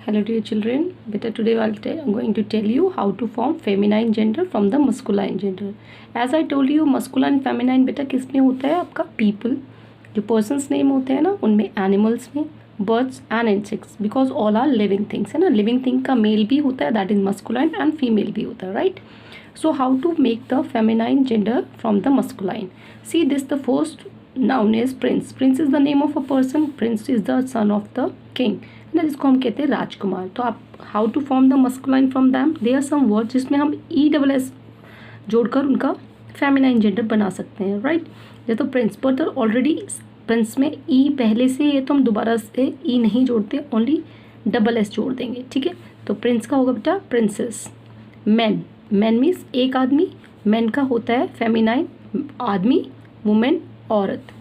Hello dear children. Beta, today I'm going to tell you how to form feminine gender from the masculine gender. As I told you, masculine feminine बेटा किस में होता है आपका people, जो persons name होते हैं ना उनमें animals में birds and insects, because all are living things है ना. living thing का male भी होता है, that is masculine, and female भी होता है, right? So how to make the feminine gender from the masculine? See this, the first noun is prince. Prince is the name of a person. Prince is the son of the king ना, जिसको हम कहते हैं राजकुमार. तो आप how to form the masculine from them, they are some word जिसमें हम ESS जोड़कर उनका फेमिनाइन जेंडर बना सकते हैं, राइट. जैसे तो प्रिंस, पर तो ऑलरेडी प्रिंस में E पहले से है तो हम दोबारा से E नहीं जोड़ते, ओनली SS जोड़ देंगे, ठीक है. तो प्रिंस का होगा बेटा प्रिंसेस. मैन, मैन मीन्स एक आदमी, मैन का होता है फेमिनाइन आदमी, वुमेन औरत.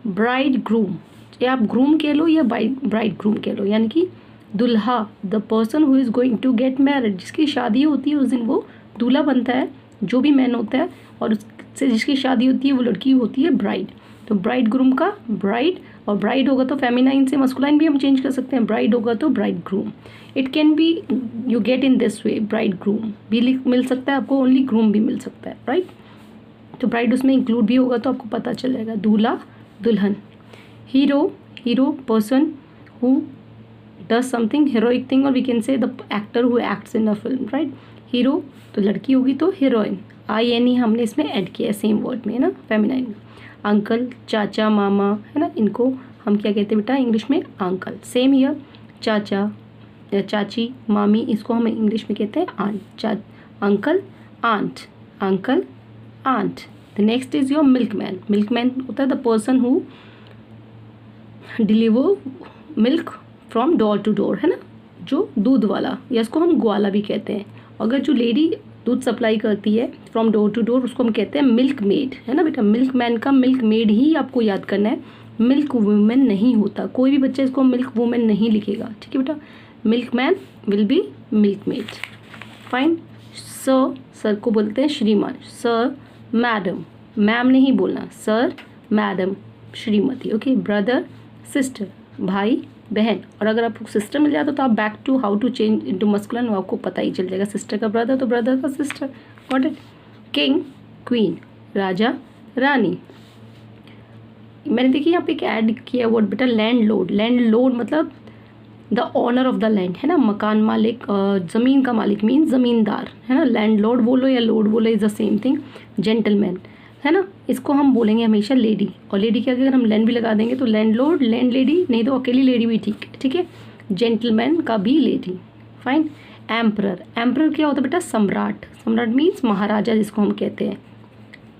ब्राइड ग्रूम, या आप ग्रूम कह लो या ब्राइड ग्रूम कह लो, यानी कि दुल्हा, the person who is going to get married, जिसकी शादी होती है उस दिन वो दूल्हा बनता है, जो भी मैन होता है, और उससे जिसकी शादी होती है वो लड़की होती है ब्राइड. तो ब्राइड ग्रूम का ब्राइड, और ब्राइड होगा तो फेमिनाइन से मस्कुलाइन भी हम चेंज कर सकते हैं, ब्राइड होगा तो bride groom. It can be you get in this way, bride groom भी मिल सकता है आपको, ओनली ग्रूम भी मिल सकता है, राइट. तो ब्राइड उसमें इंक्लूड भी होगा तो आपको पता चलेगा. दूल्हा, दुल्हन. Hero, hero person who does something heroic thing, or we can say the actor who acts in a film, right. hero तो लड़की होगी तो heroine, INE हमने इसमें ऐड किया है सेम वर्ड में, है ना, फेमिनाइन में. अंकल, चाचा, मामा, है ना, इनको हम क्या कहते हैं बेटा इंग्लिश में, अंकल. सेम ईयर, चाचा या चाची, मामी, इसको हम इंग्लिश में कहते हैं aunt. Uncle, aunt, uncle, aunt. The next is your milkman. Milkman होता है the person who deliver milk from door to door, है ना, जो दूध वाला, या इसको हम ग्वाला भी कहते हैं. अगर जो लेडी दूध सप्लाई करती है फ्रॉम डोर टू डोर, उसको हम कहते हैं मिल्क मेड, है ना बेटा. मिल्क मैन का मिल्क मेड ही आपको याद करना है, मिल्क वुमेन नहीं होता. कोई भी बच्चा इसको मिल्क वुमेन नहीं लिखेगा, ठीक है बेटा. Milk man will be milk made. Fine. Sir, sir को बोलते हैं श्रीमान. सर, मैडम, मैम नहीं बोलना, sir, madam, Shrimati. Okay. Brother, sister, भाई, बहन. और अगर आपको सिस्टर मिल जाता तो आप back to how to change into masculine आपको पता ही चल जाएगा. सिस्टर का ब्रदर तो ब्रदर का sister. Got it. King, queen, राजा, रानी. मैंने देखिए यहाँ पे एक ऐड किया वर्ड बेटा लैंड लॉर्ड. लैंड लॉर्ड मतलब the owner of the land, है ना, मकान मालिक, ज़मीन का मालिक मीन ज़मींदार, है ना. लैंड लॉर्ड बोलो या लॉर्ड बोलो is the same thing. Gentleman, है ना, इसको हम बोलेंगे हमेशा लेडी. और लेडी के अगर हम लैंड भी लगा देंगे तो लैंड लॉर्ड, लैंड लेडी, नहीं तो अकेली लेडी भी ठीक है, ठीक है. जेंटलमैन का भी लेडी. फाइन. एम्परर, एम्परर क्या होता है बेटा, सम्राट. सम्राट मीन्स महाराजा, जिसको हम कहते हैं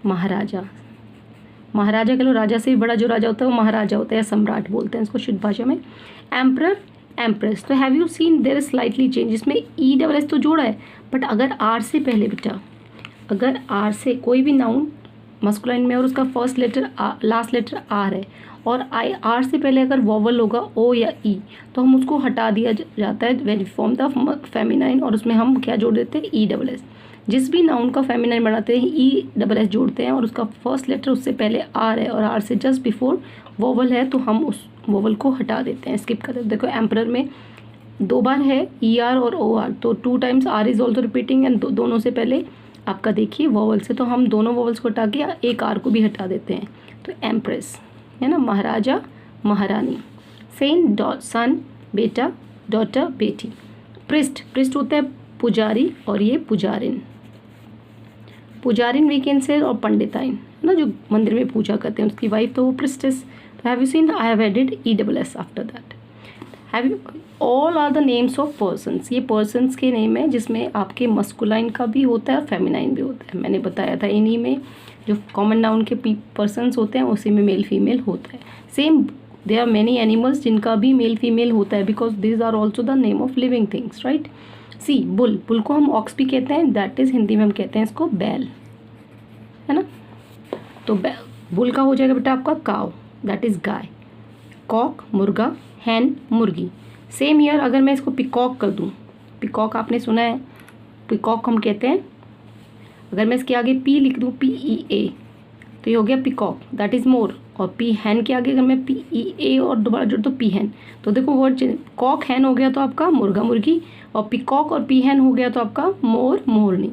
महाराजा. महाराजा कह लो, राजा से भी बड़ा जो राजा होता है वो महाराजा होता है, या सम्राट बोलते हैं इसको शुद्ध भाषा में. Emperor, empress. तो have you seen there is slightly change, इसमें ESS तो जोड़ा है, बट अगर आर से पहले बेटा, अगर आर से कोई भी नाउन मस्कुलाइन में और उसका first letter last letter R है, और आर से पहले अगर वॉवल होगा O या E, तो हम उसको हटा दिया जाता है when we form the feminine, और उसमें हम क्या जोड़ देते हैं, ESS. जिस भी नाउन का फेमिनाइन बनाते हैं ESS जोड़ते हैं, और उसका फर्स्ट लेटर उससे पहले आर है और आर से जस्ट बिफोर वॉवल है, तो हम उस वॉवल को हटा देते हैं, स्किप कर देते हैं. देखो एम्परर में 2 बार है ER और OR, तो 2 times R is also repeating, and दोनों से पहले आपका देखिए वॉवल से, तो हम दोनों वॉवल्स को हटा के एक R को भी हटा देते हैं. तो एम्प्रेस, है ना, महाराजा, महारानी. सेन, सन, बेटा, डॉटर, बेटी. प्रिस्ट, प्रिस्ट होता है पुजारी, और ये पुजारिन. पुजारिन वी कैन से, और पंडिताइन, है ना, जो मंदिर में पूजा करते हैं, उसकी वाइफ तो वो प्रिस्टेस. तो have you seen I have added ESS after that. Have you, all are the names of persons. ये पर्सन्स के नेम है जिसमें आपके मस्कुलाइन का भी होता है और फेमिनाइन भी होता है. मैंने बताया था इन्हीं में जो कॉमन नाउन के पर्सन्स होते हैं उसी में मेल फीमेल होता है. Same there are many animals जिनका भी मेल फीमेल होता है, because this are also the name of living things, right. See, bull, bull को हम ऑक्स भी कहते हैं, दैट इज़ हिंदी में हम कहते हैं इसको बैल, है ना. तो बुल का हो जाएगा बेटा आपका काव, दैट इज़ गाय. कॉक, मुर्गा, हैन, मुर्गी. सेम ईयर अगर मैं इसको पिकॉक कर दूँ, पिकॉक आपने सुना है, पिकॉक हम कहते हैं. अगर मैं इसके आगे P लिख दूँ, PEA, तो ये हो गया पिकॉक, दैट इज़ मोर. और पी हैन के आगे अगर मैं पी ई ए और दोबारा जोड़ तो पी हैन, तो देखो वर्ड चेंज, कॉक हैन हो गया तो आपका मुर्गा मुर्गी, और पीकॉक और पी हैन हो गया तो आपका मोर मोरनी।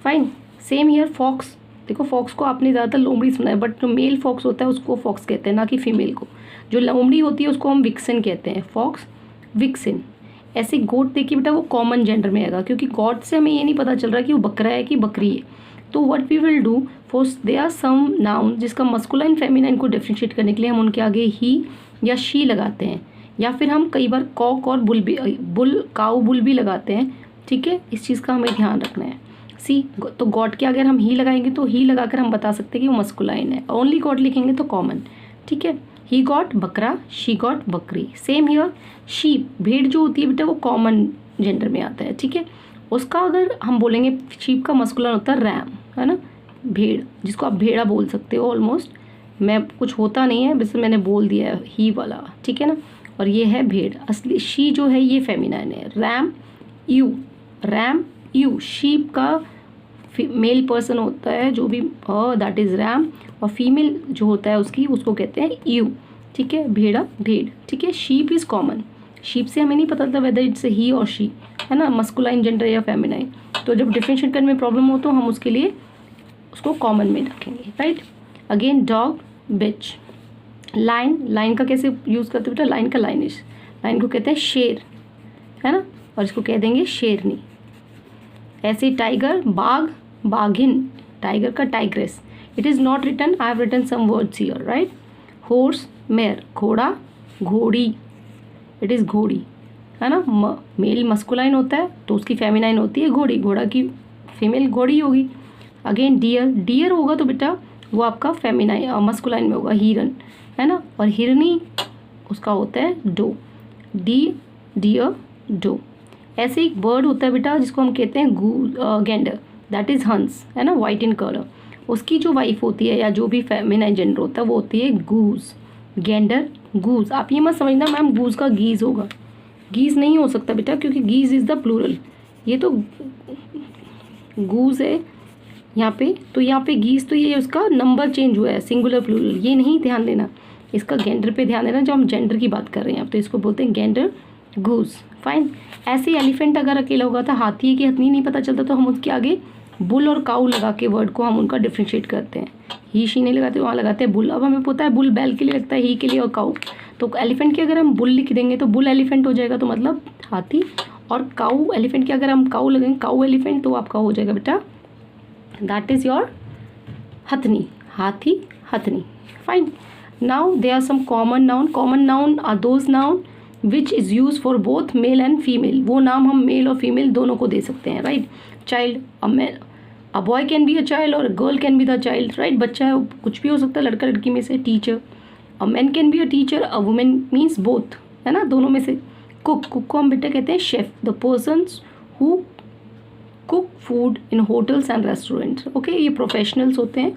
फाइन, सेम हियर फॉक्स, देखो फॉक्स को आपने ज़्यादातर लोमड़ी सुना है, बट जो मेल फॉक्स होता है उसको फॉक्स कहते हैं, ना कि फीमेल को। जो लोमड़ी होती है उसको हम विक्सन कहते हैं, फॉक्स विक्सन। ऐसे गोट देखिए बेटा, वो कॉमन जेंडर में आएगा, क्योंकि गॉट से हमें ये नहीं पता चल रहा कि वो बकरा है कि बकरी है। तो what we will do, first they are some noun जिसका मस्कुलाइन फेमिनाइन को डिफ्रेंशिएट करने के लिए हम उनके आगे ही या शी लगाते हैं, या फिर हम कई बार कॉक और बुल भी, बुल काऊ बुल भी लगाते हैं। ठीक है, इस चीज़ का हमें ध्यान रखना है। सी, तो गॉड के अगर हम ही लगाएंगे तो ही लगाकर हम बता सकते हैं कि वो मस्कुलाइन है, ओनली गॉड लिखेंगे तो कॉमन। ठीक है, ही गॉट बकरा, शी गॉट बकरी। सेम हियर शीप, भेड़ जो होती है बेटा वो कॉमन जेंडर में आता है। ठीक है, उसका अगर हम बोलेंगे शीप का मस्कुलाइन होता है रैम, है ना, भेड़, जिसको आप भेड़ा बोल सकते हो ऑलमोस्ट, मैं कुछ होता नहीं है, बस मैंने बोल दिया है ही वाला। ठीक है ना, और ये है भेड़, असली शी जो है ये फेमिनाइन है। RAM you, RAM you, sheep का मेल पर्सन होता है जो भी, दैट इज़ रैम, और फीमेल जो होता है उसकी, उसको कहते हैं यू। ठीक है, भेड़ा भेड़। ठीक है, शीप इज़ कॉमन, शीप से हमें नहीं पता था whether it's he or she, है ना, मस्कुलाइन जेंडर या फेमिनाइन। तो जब डिफरेंशिएट करने में प्रॉब्लम हो तो हम उसके लिए उसको कॉमन में रखेंगे। राइट, अगेन डॉग बिच। लाइन, लाइन का कैसे यूज़ करते बेटा, लाइन का लाइनिश, लाइन को कहते हैं शेर, है ना, और इसको कह देंगे शेरनी। ऐसे टाइगर बाघ बाघिन, टाइगर का tigress. It is not written, I have written some words here. Right, horse mare, घोड़ा घोड़ी, इट इज़ घोड़ी, है ना, मेल मस्कुलाइन होता है तो उसकी फेमिनाइन होती है घोड़ी, घोड़ा की फीमेल घोड़ी होगी। अगेन डियर, डियर होगा तो बेटा वो आपका फेमिनाइन मस्कुलाइन में होगा, हिरन, है ना, और हिरनी उसका होता है डो, डी डियर डो। ऐसे एक बर्ड होता है बेटा जिसको हम कहते हैं गेंडर, दैट इज़ हंस, है ना, वाइट इन कलर। उसकी जो वाइफ होती है या जो भी फेमिनाइन जेंडर होता है वो होती है गूज, गेंडर गूज। आप ये मत समझना मैम गूज का गीज होगा, गीज नहीं हो सकता बेटा, क्योंकि गीज इज़ द प्लूरल, ये तो गूज है यहाँ पे, तो यहाँ पे गीज, तो ये उसका नंबर चेंज हुआ है, सिंगुलर प्लूरल, ये नहीं ध्यान देना, इसका गेंडर पे ध्यान देना, जब हम जेंडर की बात कर रहे हैं तो इसको बोलते हैं गेंडर गूज। फाइन, ऐसे एलिफेंट अगर अकेला होगा था, हाथी है कि हथनी नहीं पता चलता, तो हम उसके आगे बुल और काऊ लगा के वर्ड को हम उनका डिफ्रेंशिएट करते हैं। ही शी नहीं लगाते, वहाँ लगाते हैं बुल। अब हमें पता है बुल बैल के लिए लगता है, ही के लिए और काऊ, तो एलिफेंट के अगर हम बुल लिख देंगे तो बुल एलिफेंट हो जाएगा, तो मतलब हाथी, और काऊ एलिफेंट के अगर हम काऊ लगेंगे काऊ एलिफेंट, तो आपका हो जाएगा बेटा दैट इज़ योर हथनी, हाथी हथनी। Fine, now there are some common noun. Common noun are those noun which is use for both male and female, वो नाम हम मेल और फीमेल दोनों को दे सकते हैं। Right, child, a boy can be a child और girl can be the child. Right, बच्चा है कुछ भी हो सकता है लड़का लड़की में से। Teacher, a man can be a teacher, a women means both, है ना, दोनों में से। कुक, कुक को हम बेटा कहते हैं chef, the persons who cook food in hotels and restaurants. Okay, ये प्रोफेशनल्स होते हैं।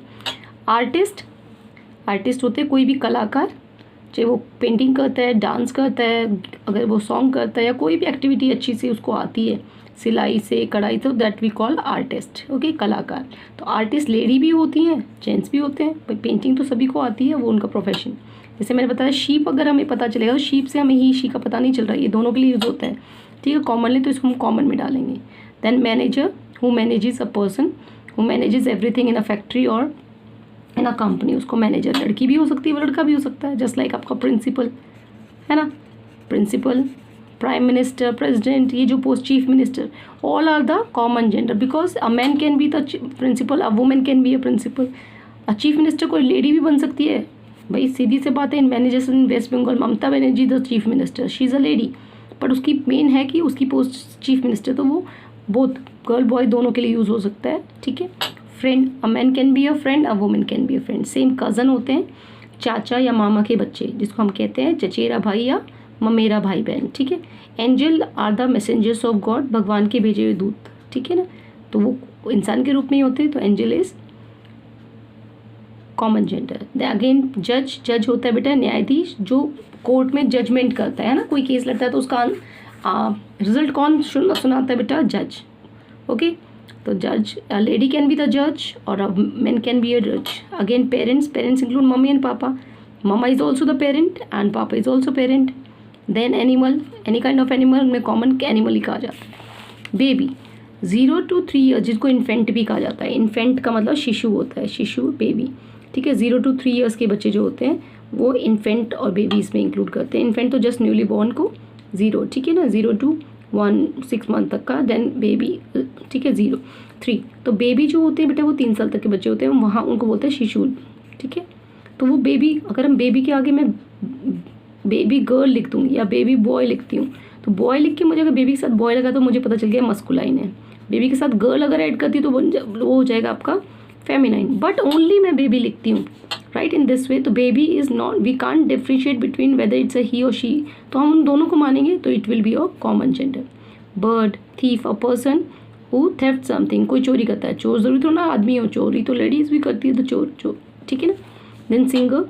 आर्टिस्ट, आर्टिस्ट होते हैं कोई भी कलाकार, चाहे वो पेंटिंग करता है, डांस करता है, अगर वो सॉन्ग करता है या कोई भी एक्टिविटी अच्छी से उसको आती है, सिलाई से कढ़ाई, तो that we call artist. Okay, कलाकार। तो आर्टिस्ट लेडी भी होती हैं, जेंट्स भी होते हैं, भाई पेंटिंग तो सभी को आती है, वो उनका प्रोफेशन। जैसे मैंने बताया शीप, अगर हमें पता चलेगा तो शीप से हमें ही शी का पता नहीं चल रहा है, ये दोनों के लिए यूज़ होता है। ठीक है, कॉमनली तो इसको हम कॉमन में डालेंगे। Then manager, who manages a person, who manages everything in a factory और इन अ कंपनी, उसको मैनेजर, लड़की भी हो सकती है वो लड़का भी हो सकता है, जस्ट लाइक आपका प्रिंसिपल, है ना, प्रिंसिपल, प्राइम मिनिस्टर, प्रेसिडेंट, ये जो post, chief minister, all are the common gender, because a man can be the principal, a woman can be a principal, a chief minister कोई lady भी बन सकती है। भाई सीधी से बात है, in managers in West Bengal, Mamata Banerjee the chief minister, she is a lady, but उसकी मेन है कि उसकी पोस्ट चीफ मिनिस्टर, तो वो बोथ गर्ल बॉय दोनों के लिए यूज़ हो सकता है। ठीक है, friend, a man can be a friend, a woman can be a friend. Same cousin होते हैं, चाचा या मामा के बच्चे, जिसको हम कहते हैं चचेरा भाई या ममेरा भाई बहन। ठीक है, angel are the messengers of God, भगवान के भेजे हुए दूत। ठीक है ना, तो वो इंसान के रूप में ही होते हैं, तो angel is common gender. Again जज, जज होता है बेटा न्यायाधीश, जो कोर्ट में जजमेंट करता है ना, कोई केस लड़ता है तो उसका रिजल्ट कौन सुनाता है बेटा, जज। ओके, तो जज, a lady can be the judge or a man can be a judge. Again, parents include mummy and papa. Mama is also the parent and papa is also parent. Then animal, any kind of animal में common animal ही कहा जाता है. Baby 0 to 3 years जिसको infant भी कहा जाता है. Infant का मतलब शिशु होता है, शिशु बेबी, ठीक है. 0 to 3 years के बच्चे जो होते हैं वो इन्फेंट और बेबी इसमें इंक्लूड करते हैं. इन्फेंट तो जस्ट न्यूली बॉर्न को 0, ठीक है ना, 0 to 6 month तक का. देन बेबी, ठीक है, 0 3. तो बेबी जो होते हैं बेटा वो 3 साल तक के बच्चे होते हैं, वहाँ उनको बोलते हैं शिशु, ठीक है. तो वो बेबी, अगर हम बेबी के आगे मैं बेबी गर्ल लिख दूँ या बेबी बॉय लिखती हूँ, तो बॉय लिख के मुझे अगर बेबी के साथ बॉय लगा तो मुझे पता चल गया मस्कुलाइन है. बेबी के साथ गर्ल अगर ऐड करती तो वो हो जाएगा आपका फेमिनाइन. बट ओनली मैं बेबी लिखती हूँ, राइट, इन दिस वे. तो baby is not, we can't differentiate between whether it's a he or she. तो हम उन दोनों को मानेंगे तो it will be a common gender. Bird, thief, a person who theft something, कोई चोरी करता है. चोर जरूरी तो ना आदमी हो, चोरी तो लेडीज़ भी करती है, तो चोर, ठीक है ना. Then singer,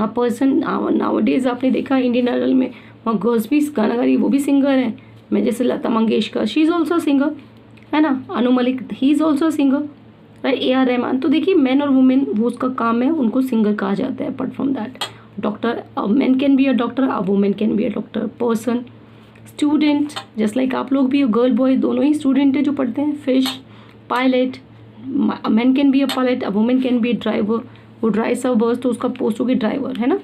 a person. Nowadays आपने देखा इंडियन आइडल में वहाँ गर्ल्स भी गाना गा रही है, वो भी सिंगर है. मैं जैसे Lata Mangeshkar, she is also singer, है ना. Anu Malik, he is also singer, right. AR Rahman. तो देखिए मैन और वुमेन वो उसका काम है, उनको सिंगर कहा जाता है. Apart from that, doctor, man can be a doctor, a woman can be a doctor. Person, student, just like आप लोग भी, गर्ल बॉय दोनों ही स्टूडेंट है जो पढ़ते हैं. Fish, pilot, man can be a pilot, a woman can be a driver, वो drives अ बस तो उसका पोस्ट होगी ड्राइवर, है ना.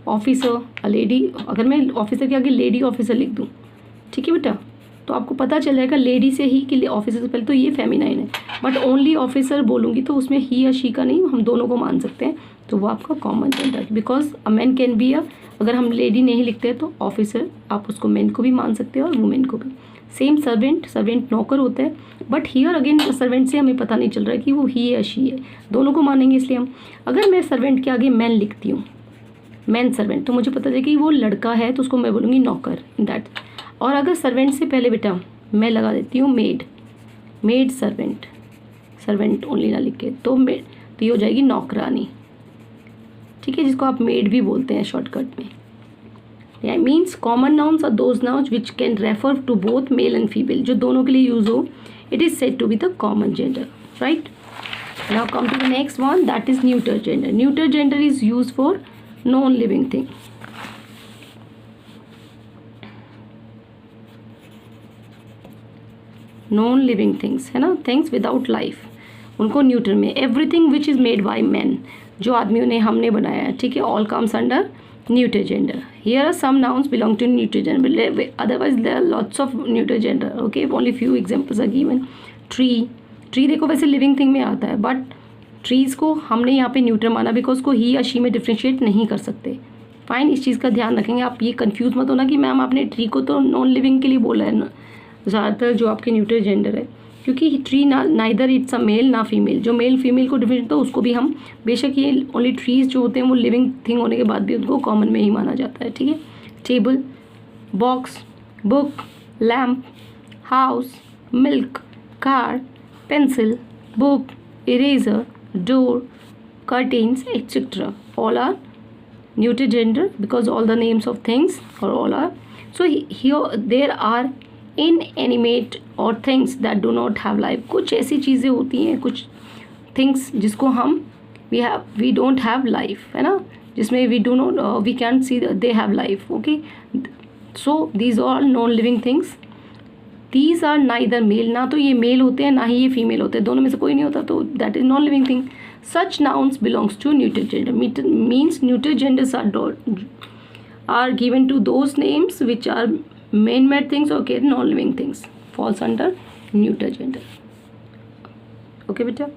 ऑफिसर, अ लेडी, अगर मैं ऑफिसर के आगे लेडी ऑफिसर लिख दूँ, ठीक है बेटा, तो आपको पता चल जाएगा लेडी से ही कि ऑफिसर से पहले तो ये फेमिनाइन है. बट ओनली ऑफिसर बोलूँगी तो उसमें ही या शी का नहीं, हम दोनों को मान सकते हैं, तो वो आपका common gender. Because a man can be अ, अगर हम लेडी नहीं लिखते हैं तो ऑफिसर आप उसको मैन को भी मान सकते हैं और वुमेन को भी. सेम सर्वेंट नौकर होता है. बट हियर अगेन सर्वेंट से हमें पता नहीं चल रहा है कि वो ही या शी है, दोनों को मानेंगे. इसलिए हम, अगर मैं सर्वेंट के आगे मैन लिखती हूँ, मैन सर्वेंट, तो मुझे पता चले कि वो लड़का है तो उसको मैं बोलूँगी नौकर, इन दैट. और अगर सर्वेंट से पहले बेटा मैं लगा देती हूँ मेड सर्वेंट ओनली ना लिख के, तो मेड, तो ये हो जाएगी नौकरानी, ठीक है, जिसको आप मेड भी बोलते हैं शॉर्टकट में. Means common nouns are those nouns which can refer to both male and female, जो दोनों के लिए यूज हो. It is said to be the common gender, right. Now come to the next one, that is neuter gender. Neuter gender is use for non living thing. Non living things, है ना, things without life, उनको neuter में. Everything which is made by man, जो आदमियों ने, हमने बनाया है, ठीक है, all comes under neuter gender. Here are some nouns belong to neuter gender, otherwise there are lots of neuter gender. Okay, only few examples are given. Tree देखो वैसे लिविंग थिंग में आता है, बट ट्रीज़ को हमने यहाँ पे neuter माना बिकॉज को ही या शी में डिफ्रेंशिएट नहीं कर सकते. फाइन, इस चीज़ का ध्यान रखेंगे. आप ये कंफ्यूज मत होना कि मैम आपने ट्री को तो नॉन लिविंग के लिए बोला है ना, ज़्यादातर जो आपके न्यूटर जेंडर है, क्योंकि tree neither it's a male ना फीमेल. जो मेल फीमेल को डिफरेंट, तो उसको भी हम, बेशक ये ओनली ट्रीज जो होते हैं वो लिविंग थिंग होने के बाद भी उनको कॉमन में ही माना जाता है, ठीक है. Table, box, book, lamp, house, milk, car, pencil, book, eraser, door, curtains, etc. all are neuter gender because all the names of things or all are. So here there are inanimate or things that do not have life. कुछ ऐसी चीज़ें होती हैं, कुछ things जिसको हम we don't have life, है ना, जिसमें we do not we can't see that they have life. Okay, so these are non-living things. These are neither male, ना तो ये मेल होते हैं ना ही ये फीमेल होते हैं, दोनों में से कोई नहीं होता, तो that is non-living thing. Such nouns belongs to neuter gender. Means neuter genders are given to those names which are man-made things or non-living things, falls under neuter gender. Okay बेटा.